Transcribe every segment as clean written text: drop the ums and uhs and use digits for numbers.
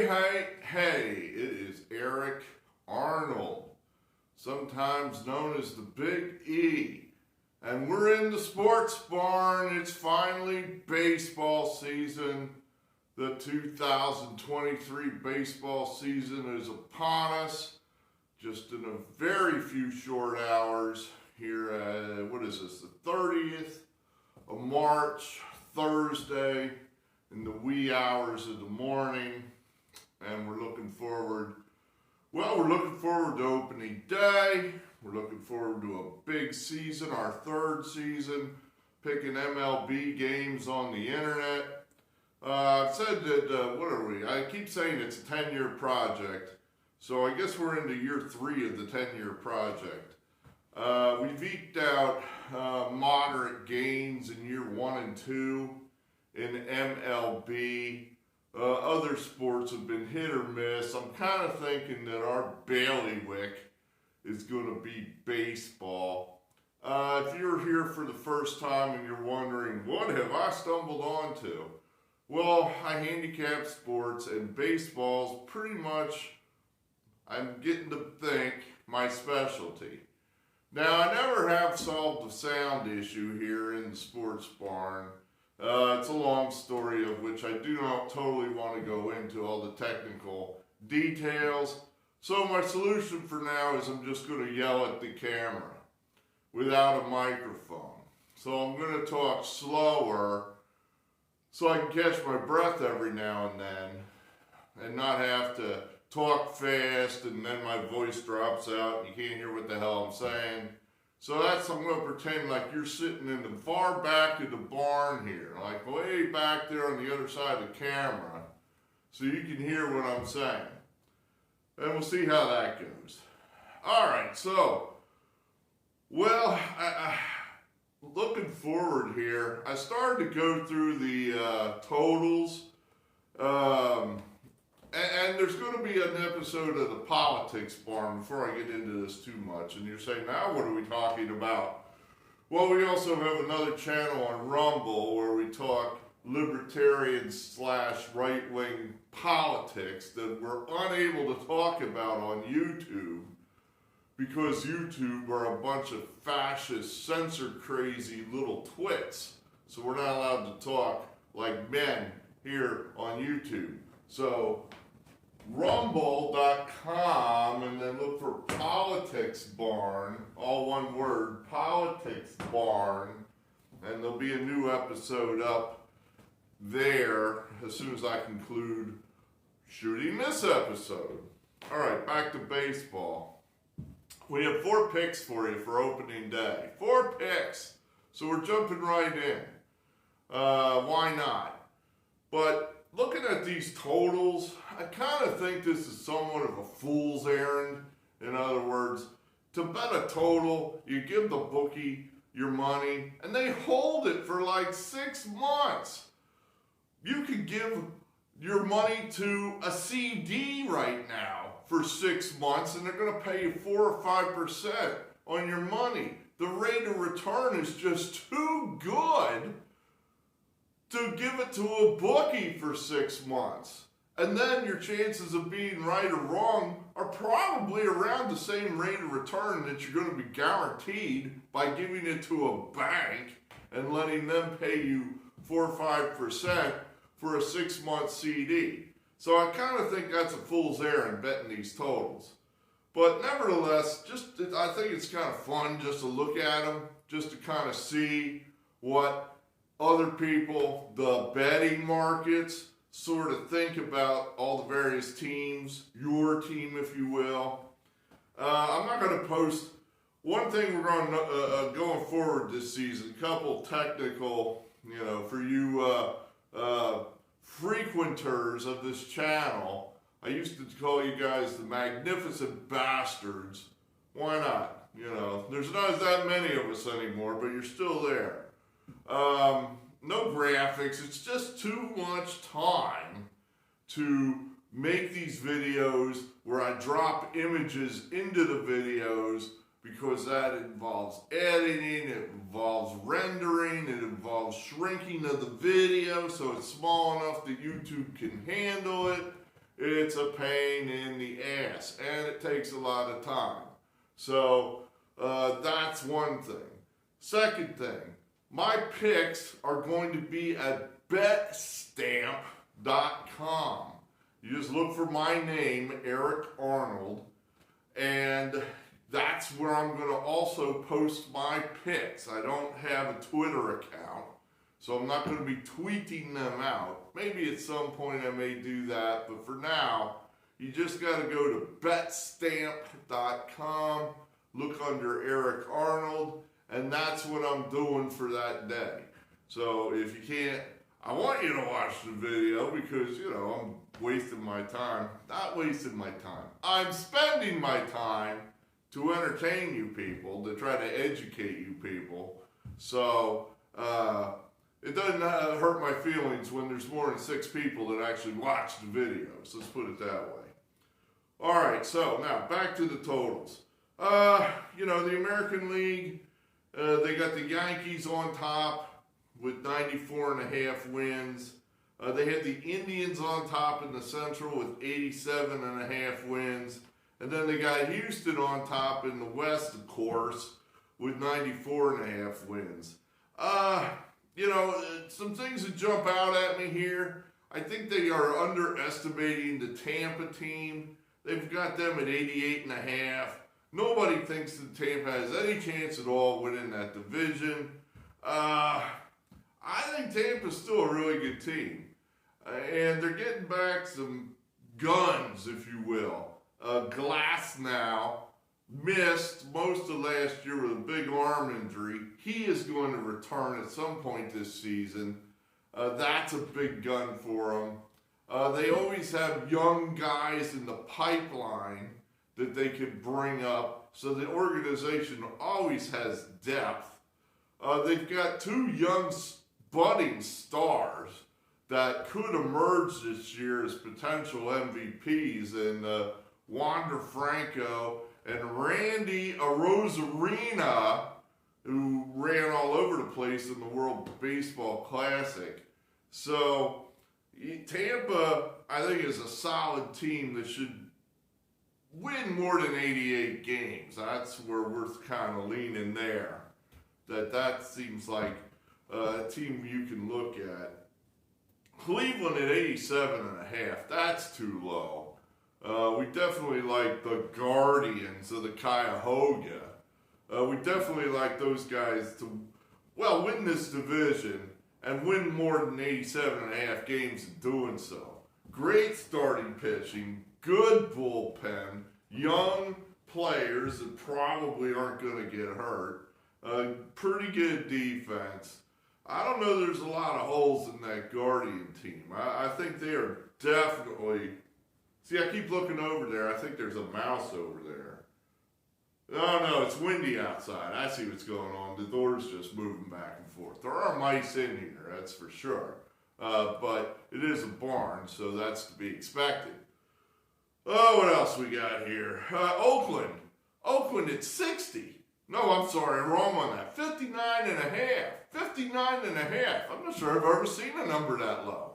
Hey, it is Eric Arnold, sometimes known as the Big E, and we're in the sports barn. It's finally baseball season. The 2023 baseball season is upon us, just in a very few short hours here at, what is this, the 30th of March, Thursday, in the wee hours of the morning. And we're looking forward to opening day. We're looking forward to a big season, our third season, picking MLB games on the internet. I've said that, I keep saying it's a 10-year project. So I guess we're into year 3 of the 10-year project. We've eked out moderate gains in year 1 and 2 in MLB. Other sports have been hit or miss. I'm kind of thinking that our bailiwick is going to be baseball. If you're here for the first time and you're wondering, what have I stumbled onto? Well, I handicap sports, and baseball's pretty much, I'm getting to think, my specialty. Now, I never have solved the sound issue here in the sports barn. It's a long story of which I do not totally want to go into all the technical details. So my solution for now is I'm just going to yell at the camera without a microphone. So I'm going to talk slower so I can catch my breath every now and then and not have to talk fast and then my voice drops out and you can't hear what the hell I'm saying. So I'm going to pretend like you're sitting in the far back of the barn here, like way back there on the other side of the camera, so you can hear what I'm saying. And we'll see how that goes. All right, so, well, looking forward here, I started to go through the totals, and there's going to be an episode of the Politics Barn before I get into this too much. And you're saying, now what are we talking about? Well, we also have another channel on Rumble where we talk libertarian / right-wing politics that we're unable to talk about on YouTube because YouTube are a bunch of fascist, censor-crazy little twits. So we're not allowed to talk like men here on YouTube. So rumble.com and then look for PoliticsBarn, all one word, PoliticsBarn, and there'll be a new episode up there as soon as I conclude shooting this episode. All right, back to baseball. We have 4 picks for you for opening day. 4 picks. So we're jumping right in. Why not? But looking at these totals, I kind of think this is somewhat of a fool's errand. In other words, to bet a total, you give the bookie your money, and they hold it for like 6 months. You could give your money to a CD right now for 6 months, and they're going to pay you 4 or 5% on your money. The rate of return is just too good to give it to a bookie for 6 months. And then your chances of being right or wrong are probably around the same rate of return that you're going to be guaranteed by giving it to a bank and letting them pay you 4 or 5% for a 6-month CD. So I kind of think that's a fool's errand betting these totals. But nevertheless, I think it's kind of fun just to look at them, just to kind of see what other people, the betting markets, sort of think about all the various teams, your team, if you will. I'm not going to post one thing we're going forward this season. A couple technical, for you frequenters of this channel. I used to call you guys the magnificent bastards. Why not? There's not that many of us anymore, but you're still there. No graphics, it's just too much time to make these videos where I drop images into the videos because that involves editing, it involves rendering, it involves shrinking of the video so it's small enough that YouTube can handle it. it's a pain in the ass, and it takes a lot of time. So that's one thing. Second thing, my picks are going to be at betstamp.com. You just look for my name, Eric Arnold, and that's where I'm going to also post my picks. I don't have a Twitter account, so I'm not going to be tweeting them out. Maybe at some point I may do that, but for now, you just got to go to betstamp.com, look under Eric Arnold, and that's what I'm doing for that day. So if you can't, I want you to watch the video because, I'm wasting my time. Not wasting my time. I'm spending my time to entertain you people, to try to educate you people. So it doesn't hurt my feelings when there's more than 6 people that actually watch the videos. Let's put it that way. All right, so now back to the totals. The American League, they got the Yankees on top with 94.5 wins. They had the Indians on top in the Central with 87.5 wins. And then they got Houston on top in the West, of course, with 94.5 wins. Some things that jump out at me here. I think they are underestimating the Tampa team. They've got them at 88.5. Nobody thinks that Tampa has any chance at all winning that division. I think Tampa's still a really good team. And they're getting back some guns, if you will. Glass now missed most of last year with a big arm injury. He is going to return at some point this season. That's a big gun for them. They always have young guys in the pipeline that they could bring up, so the organization always has depth. They've got 2 young budding stars that could emerge this year as potential MVPs in Wander Franco and Randy Arozarena, who ran all over the place in the World Baseball Classic. So Tampa, I think, is a solid team that should win more than 88 games. That's where we're kind of leaning there. That seems like a team you can look at. Cleveland at 87.5, that's too low. We definitely like the Guardians of the Cuyahoga. We definitely like those guys to, win this division and win more than 87.5 games in doing so. Great starting pitching, good bullpen, young players that probably aren't going to get hurt, pretty good defense. I don't know there's a lot of holes in that Guardian team. I think they are definitely... See, I keep looking over there. I think there's a mouse over there. Oh, no, it's windy outside. I see what's going on. The door's just moving back and forth. There are mice in here, that's for sure. But it is a barn, so that's to be expected. Oh, what else we got here? Oakland. Oakland at 60. No, I'm sorry, wrong on that. 59.5. 59.5. I'm not sure I've ever seen a number that low.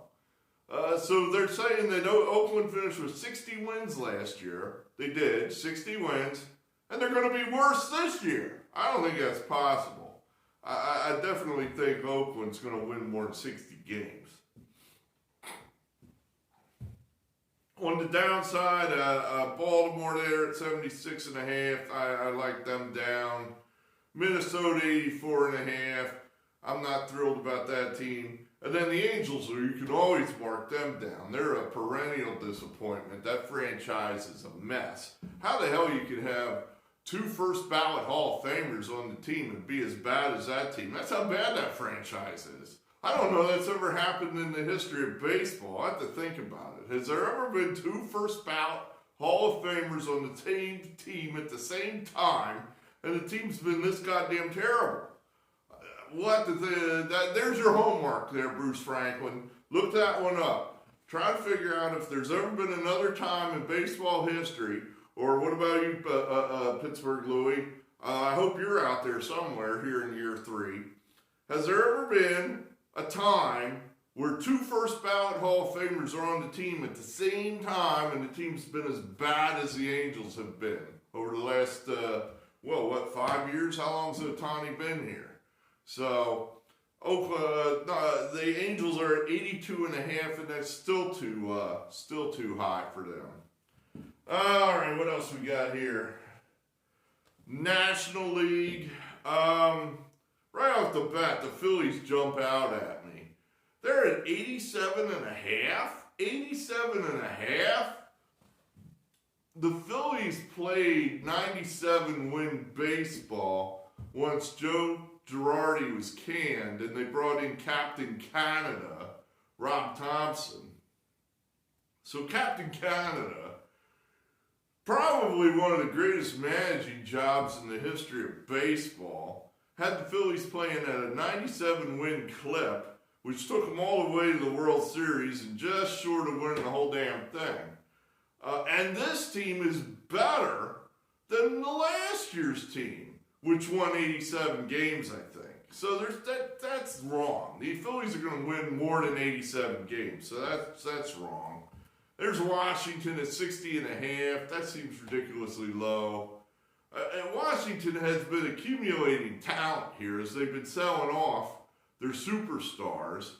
So they're saying that Oakland finished with 60 wins last year. They did, 60 wins. And they're going to be worse this year. I don't think that's possible. I definitely think Oakland's going to win more than 60 games. On the downside, Baltimore there at 76.5. I like them down. Minnesota 84.5. I'm not thrilled about that team. And then the Angels, you can always mark them down. They're a perennial disappointment. That franchise is a mess. How the hell you could have 2 first ballot Hall of Famers on the team and be as bad as that team? That's how bad that franchise is. I don't know that's ever happened in the history of baseball. I have to think about it. Has there ever been 2 first ballot Hall of Famers on the same team at the same time, and the team's been this goddamn terrible? There's your homework there, Bruce Franklin. Look that one up. Try to figure out if there's ever been another time in baseball history, or what about you, Pittsburgh Louie? I hope you're out there somewhere here in year 3. Has there ever been a time where 2 first ballot Hall of Famers are on the team at the same time, and the team's been as bad as the Angels have been over the last, 5 years? How long's Ohtani been here? So, the Angels are at 82.5, and that's still too high for them. All right, what else we got here? National League. Right off the bat, the Phillies jump out at me. They're at 87.5. 87.5. The Phillies played 97-win baseball once Joe Girardi was canned, and they brought in Captain Canada, Rob Thompson. So Captain Canada, probably one of the greatest managing jobs in the history of baseball, had the Phillies playing at a 97-win clip, which took them all the way to the World Series and just short of winning the whole damn thing. And this team is better than the last year's team, which won 87 games, I think. So that's wrong. The Phillies are going to win more than 87 games, so that's wrong. There's Washington at 60.5. That seems ridiculously low. And Washington has been accumulating talent here as they've been selling off their superstars.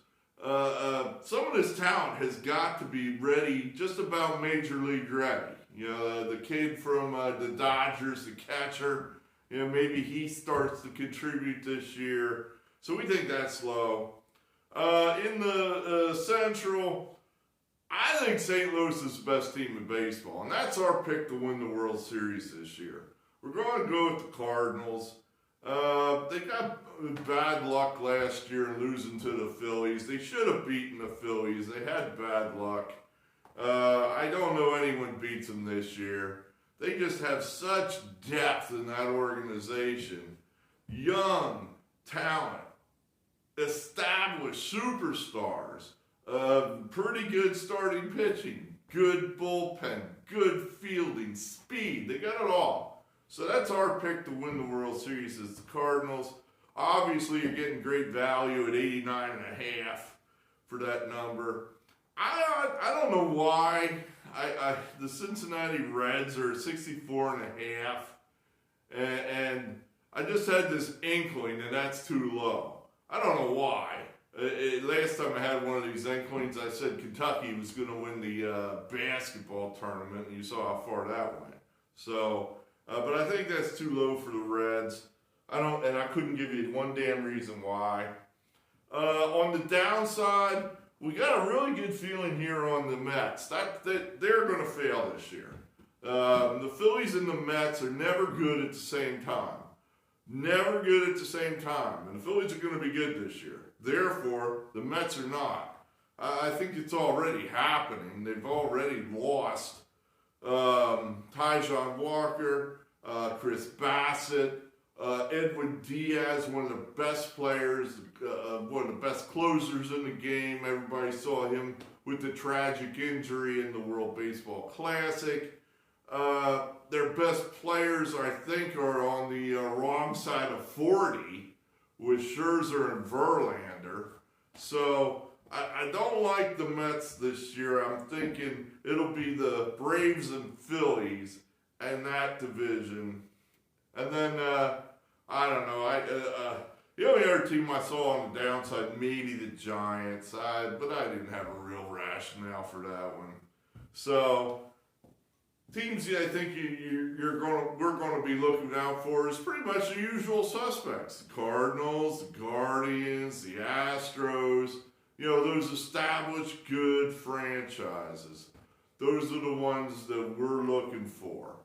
Some of this talent has got to be ready, just about major league ready. You know, the kid from the Dodgers, the catcher, you know, maybe he starts to contribute this year. So we think that's low. In the Central, I think St. Louis is the best team in baseball, and that's our pick to win the World Series this year. We're going to go with the Cardinals. They got bad luck last year in losing to the Phillies. They should have beaten the Phillies. They had bad luck. I don't know anyone beats them this year. They just have such depth in that organization. Young, talent, established superstars, pretty good starting pitching, good bullpen, good fielding, speed. They got it all. So that's our pick to win the World Series is the Cardinals. Obviously, you're getting great value at 89.5 for that number. I don't know why. The Cincinnati Reds are 64.5, and I just had this inkling that that's too low. I don't know why. Last time I had one of these inklings, I said Kentucky was going to win the basketball tournament, and you saw how far that went. So, but I think that's too low for the Reds. I couldn't give you one damn reason why. On the downside, we got a really good feeling here on the Mets. They're going to fail this year. The Phillies and the Mets are never good at the same time. Never good at the same time. And the Phillies are going to be good this year. Therefore, the Mets are not. I think it's already happening. They've already lost Tyjon Walker, Chris Bassett, Edwin Diaz, one of the best players, one of the best closers in the game. Everybody saw him with the tragic injury in the World Baseball Classic. Their best players, I think, are on the wrong side of 40 with Scherzer and Verlander. So I don't like the Mets this year. I'm thinking it'll be the Braves and Phillies and that division. And then, I don't know, the only other team I saw on the downside, maybe the Giants, but I didn't have a real rationale for that one. So, teams I think we're going to be looking out for is pretty much the usual suspects. The Cardinals, the Guardians, the Astros, those established good franchises. Those are the ones that we're looking for.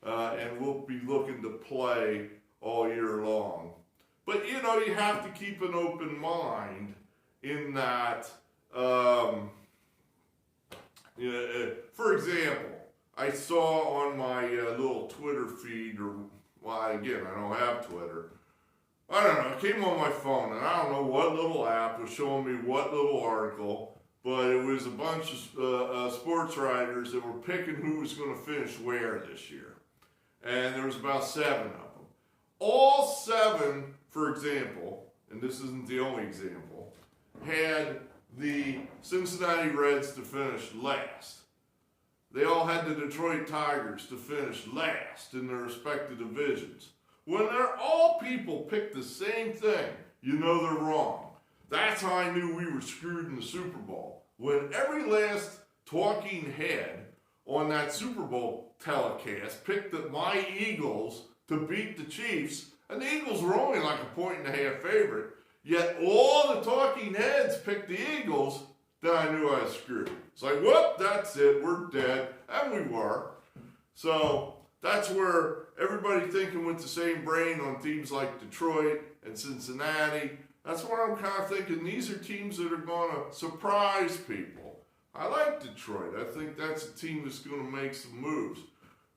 And we'll be looking to play all year long. But, you have to keep an open mind in that, for example, I saw on my little Twitter feed, again, I don't have Twitter. I don't know, it came on my phone, and I don't know what little app was showing me what little article, but it was a bunch of sports writers that were picking who was going to finish where this year. And there was about 7 of them. All 7, for example, and this isn't the only example, had the Cincinnati Reds to finish last. They all had the Detroit Tigers to finish last in their respective divisions. When they're all people pick the same thing, you know they're wrong. That's how I knew we were screwed in the Super Bowl. When every last talking head on that Super Bowl telecast picked my Eagles to beat the Chiefs, and the Eagles were only like a 1.5-point favorite, yet all the talking heads picked the Eagles, then I knew I was screwed. It's like, whoop, that's it, we're dead, and we were. So that's where everybody thinking with the same brain on teams like Detroit and Cincinnati, that's where I'm kind of thinking these are teams that are going to surprise people. I like Detroit. I think that's a team that's going to make some moves.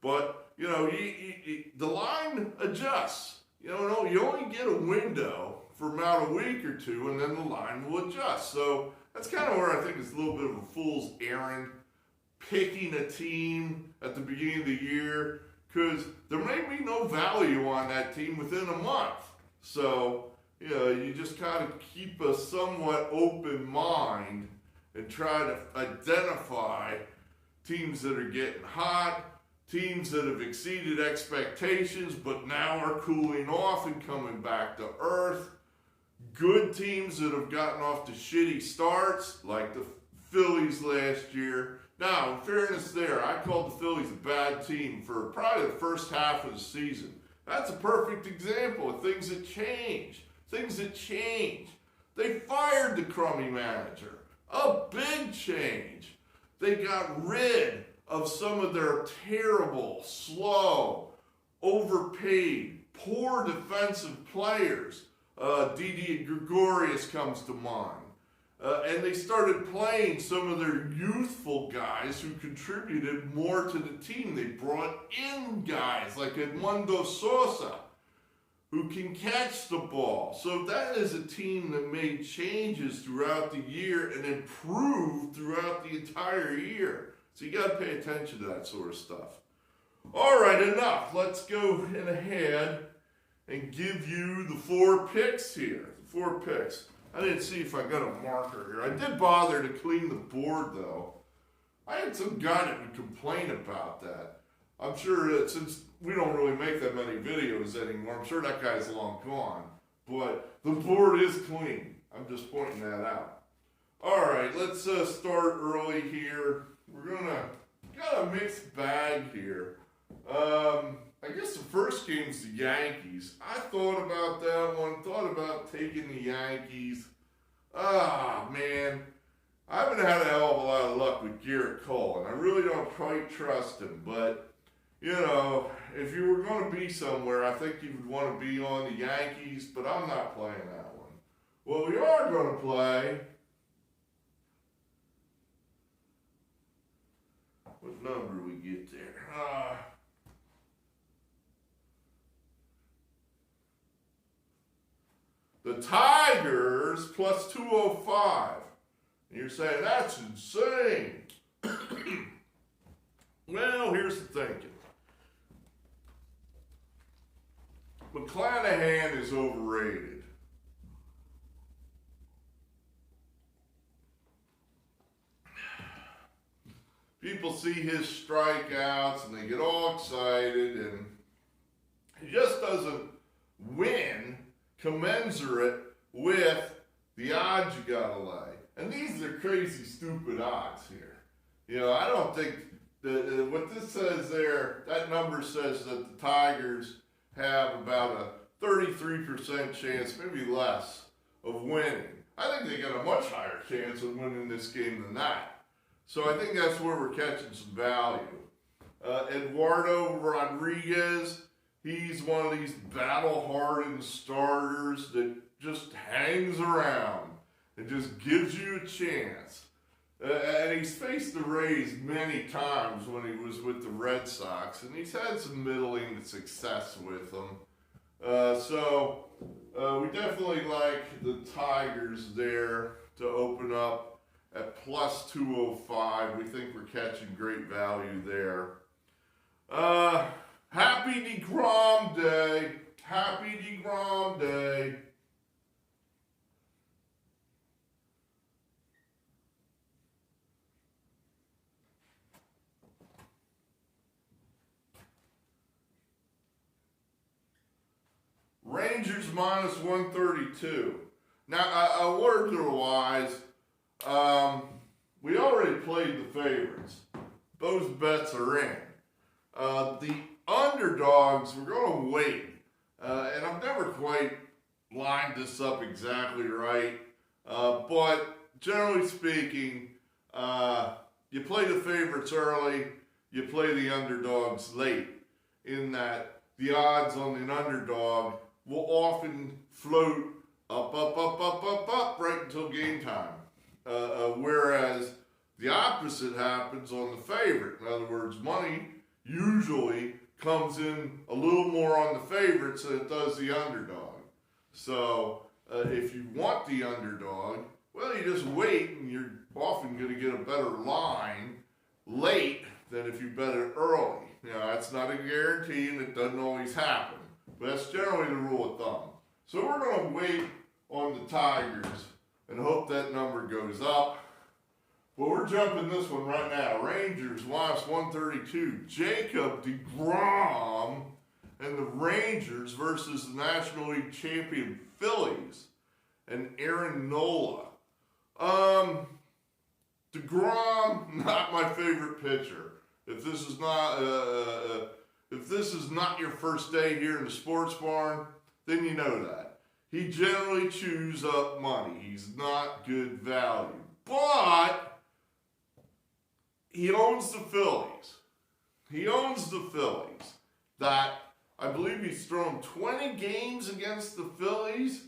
But, you know, the line adjusts. You know, you only get a window for about a week or two, and then the line will adjust. So that's kind of where I think it's a little bit of a fool's errand, picking a team at the beginning of the year, because there may be no value on that team within a month. So, you know, you just kind of keep a somewhat open mind and try to identify teams that are getting hot, teams that have exceeded expectations but now are cooling off and coming back to earth, good teams that have gotten off to shitty starts like the Phillies last year. Now, in fairness there, I called the Phillies a bad team for probably the first half of the season. That's a perfect example of things that change. Things that change. They fired the crummy manager. A big change. They got rid of some of their terrible, slow, overpaid, poor defensive players. Didi Gregorius comes to mind. And they started playing some of their youthful guys who contributed more to the team. They brought in guys like Edmundo Sosa, who can catch the ball. So that is a team that made changes throughout the year and improved throughout the entire year. So you got to pay attention to that sort of stuff. All right, enough. Let's go ahead and give you the 4 picks here. The 4 picks. I didn't see if I got a marker here. I did bother to clean the board, though. I had some guy that would complain about that. I'm sure that since we don't really make that many videos anymore, I'm sure that guy's long gone. But the board is clean. I'm just pointing that out. All right, let's start early here. We're got a mixed bag here. I guess the first game's the Yankees. I thought about that one, thought about taking the Yankees. Ah, man. I haven't had a hell of a lot of luck with Garrett Cole, and I really don't quite trust him. But, you know, if you were going to be somewhere, I think you would want to be on the Yankees, but I'm not playing that one. What we are going to play... What number do we get there? The Tigers plus 205. And you're saying, that's insane. Well, here's the thinking. McClanahan is overrated. People see his strikeouts and they get all excited, and he just doesn't win commensurate with the odds you gotta lay. And these are crazy, stupid odds here. You know, I don't think what this says there, that number says that the Tigers have about a 33% chance, maybe less, of winning. I think they got a much higher chance of winning this game than that. So I think that's where we're catching some value. Eduardo Rodriguez, he's one of these battle-hardened starters that just hangs around and just gives you a chance. And he's faced the Rays many times when he was with the Red Sox, and he's had some middling success with them. So we definitely like the Tigers there to open up at plus 205. We think we're catching great value there. Happy DeGrom Day. Happy DeGrom Day. Rangers minus 132. Now, a word to the wise. We already played the favorites. Those bets are in. The underdogs, we're going to wait. And I've never quite lined this up exactly right. But generally speaking, you play the favorites early, you play the underdogs late, in that the odds on an underdog will often float up, right until game time. Whereas the opposite happens on the favorite. In other words, money usually comes in a little more on the favorites than it does the underdog. So if you want the underdog, well, you just wait, and you're often going to get a better line late than if you bet it early. That's not a guarantee, and it doesn't always happen. But that's generally the rule of thumb. So we're going to wait on the Tigers and hope that number goes up. But we're jumping this one right now. Rangers minus 132. Jacob deGrom and the Rangers versus the National League champion Phillies and Aaron Nola. deGrom, not my favorite pitcher. If this is not your first day here in the sports barn, then you know that. He generally chews up money. He's not good value. But he owns the Phillies. That, I believe he's thrown 20 games against the Phillies,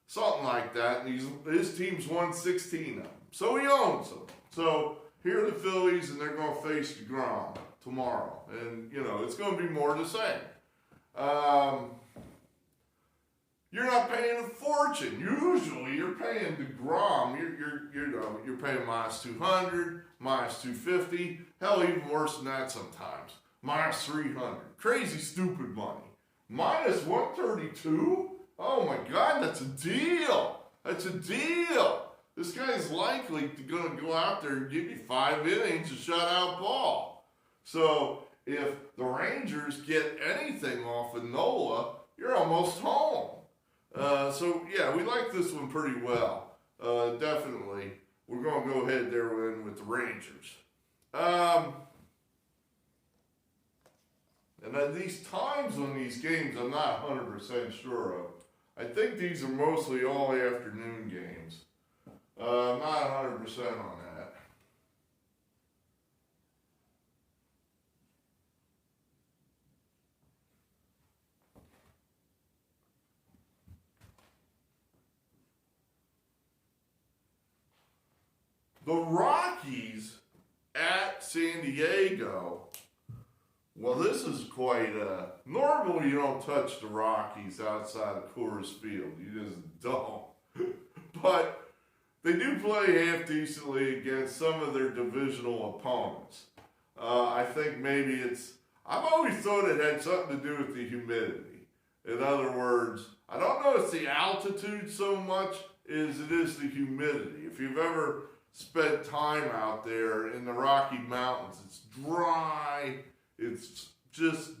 something like that, and his team's won 16 of them. So he owns them. So here are the Phillies, and they're going to face deGrom tomorrow. And, it's going to be more of the same. You're not paying a fortune. Usually, you're paying deGrom. You're paying minus 200, minus 250. Hell, even worse than that sometimes. Minus 300. Crazy, stupid money. Minus 132? Oh my God, that's a deal. This guy's likely going to go out there and give you 5 innings of shutout ball. So if the Rangers get anything off of Nola, you're almost home. So yeah, we like this one pretty well. Definitely. We're going to go ahead there with the Rangers. And then these times on these games, I'm not 100% sure of. I think these are mostly all afternoon games. I'm not 100% on that. The Rockies at San Diego. Well, this is quite, normally you don't touch the Rockies outside of Coors Field. You just don't. But they do play half decently against some of their divisional opponents. I think maybe I've always thought it had something to do with the humidity. In other words, I don't know it's the altitude so much as it is the humidity. If you've ever spent time out there in the Rocky Mountains, it's dry. It's just,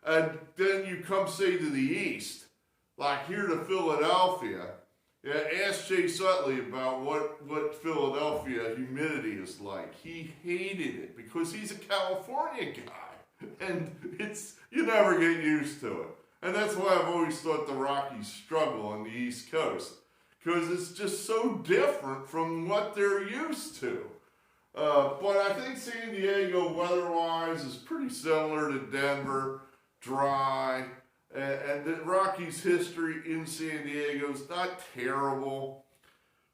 and then you come, say, to the east, like here to Philadelphia. Yeah, ask Chase Utley about what Philadelphia humidity is like. He hated it because he's a California guy, and you never get used to it. And that's why I've always thought the Rockies struggle on the East Coast, because it's just so different from what they're used to. But I think San Diego, weather-wise, is pretty similar to Denver, dry, and the Rockies' history in San Diego is not terrible.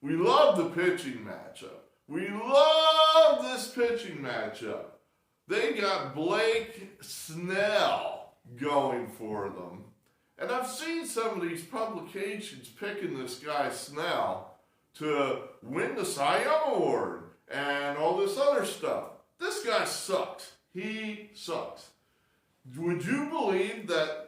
We love the pitching matchup. We love this pitching matchup. They got Blake Snell going for them. And I've seen some of these publications picking this guy Snell to win the Cy Young Award and all this other stuff. This guy sucks. He sucks. Would you believe that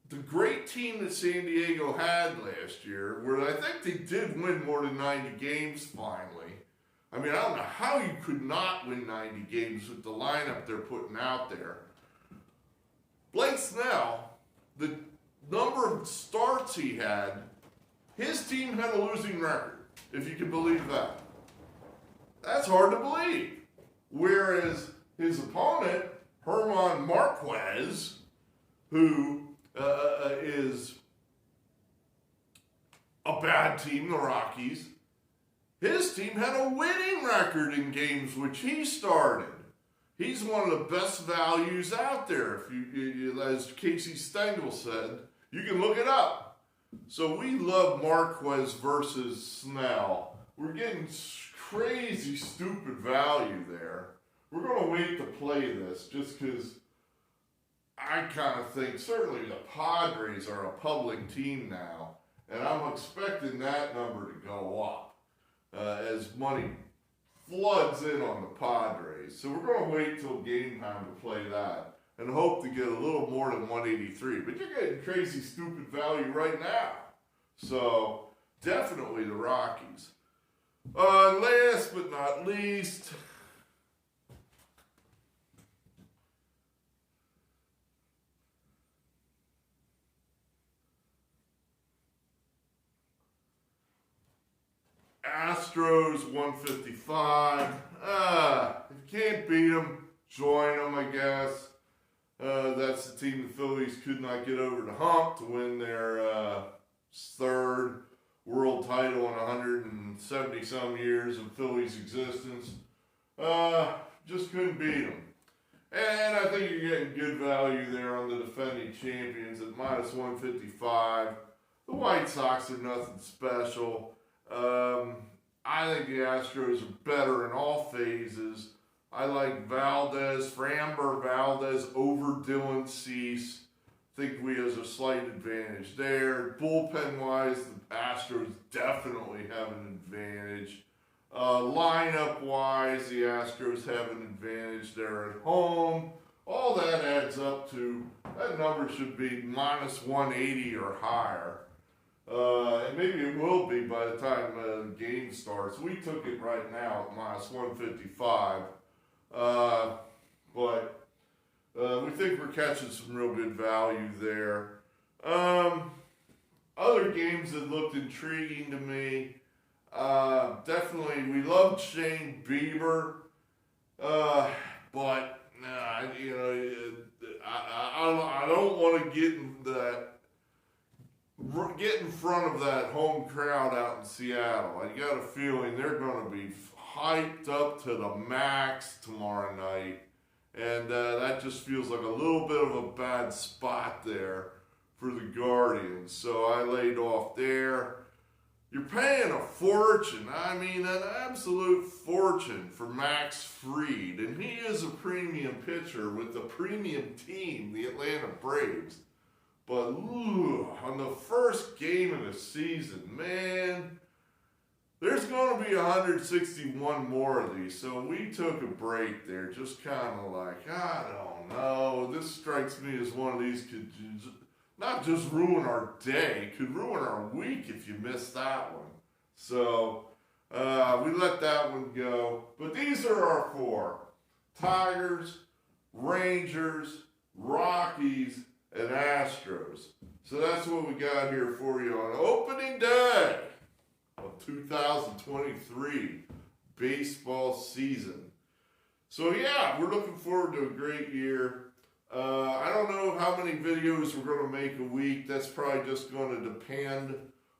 the great team that San Diego had last year, where I think they did win more than 90 games finally. I mean, I don't know how you could not win 90 games with the lineup they're putting out there. Blake Snell, the number of starts he had, his team had a losing record, if you can believe that. That's hard to believe. Whereas his opponent, Herman Marquez, who is a bad team, the Rockies, his team had a winning record in games which he started. He's one of the best values out there. If you as Casey Stengel said, you can look it up. So we love Marquez versus Snell. We're getting crazy, stupid value there. We're going to wait to play this just because I kind of think certainly the Padres are a public team now, and I'm expecting that number to go up as money floods in on the Padres. So we're going to wait till game time to play that and hope to get a little more than 183. But you're getting crazy, stupid value right now. So definitely the Rockies. Last but not least, Astros 155. If you can't beat them, join them, I guess. That's the team the Phillies could not get over the hump to win their third world title in 170 some years of Phillies existence. Just couldn't beat them. And I think you're getting good value there on the defending champions at minus 155. The White Sox are nothing special. I think the Astros are better in all phases. I like Valdez, Framber Valdez over Dylan Cease. Think we have a slight advantage there. Bullpen-wise, the Astros definitely have an advantage. Lineup-wise, the Astros have an advantage. They're at home. All that adds up to, that number should be minus 180 or higher. And maybe it will be by the time the game starts. We took it right now at minus 155. But we think we're catching some real good value there. Other games that looked intriguing to me, definitely we loved Shane Bieber, but I don't want to get in front of that home crowd out in Seattle. I got a feeling they're going to be hyped up to the max tomorrow night. And that just feels like a little bit of a bad spot there for the Guardians. So I laid off there. You're paying a fortune. I mean, an absolute fortune for Max Fried. And he is a premium pitcher with the premium team, the Atlanta Braves. But on the first game of the season, man, there's going to be 161 more of these, so we took a break there, just kind of like, I don't know, this strikes me as one of these could not just ruin our day, could ruin our week if you miss that one. So we let that one go, but these are our four: Tigers, Rangers, Rockies, and Astros. So that's what we got here for you on opening day of 2023 baseball season. So yeah, we're looking forward to a great year. I don't know how many videos we're going to make a week. That's probably just going to depend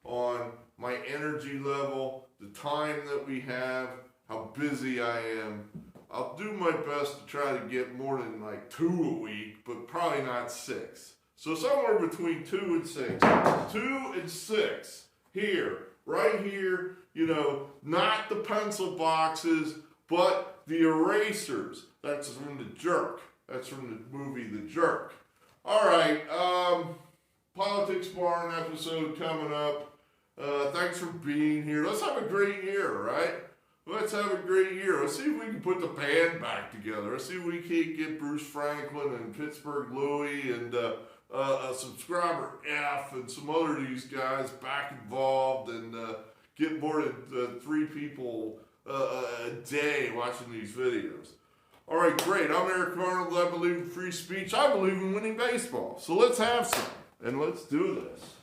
on my energy level, the time that we have, how busy I am. I'll do my best to try to get more than like 2 a week, but probably not 6. So somewhere between 2 and 6. 2 and 6 here. Right here, not the pencil boxes, but the erasers. That's from The Jerk. That's from the movie The Jerk. All right, Politics Barn episode coming up. Thanks for being here. Let's have a great year, right? Let's have a great year. Let's see if we can put the band back together. Let's see if we can get Bruce Franklin and Pittsburgh Louie and a subscriber F and some other of these guys back involved and get more than 3 people a day watching these videos. All right, great. I'm Eric Arnold. I believe in free speech. I believe in winning baseball. So let's have some. and let's do this.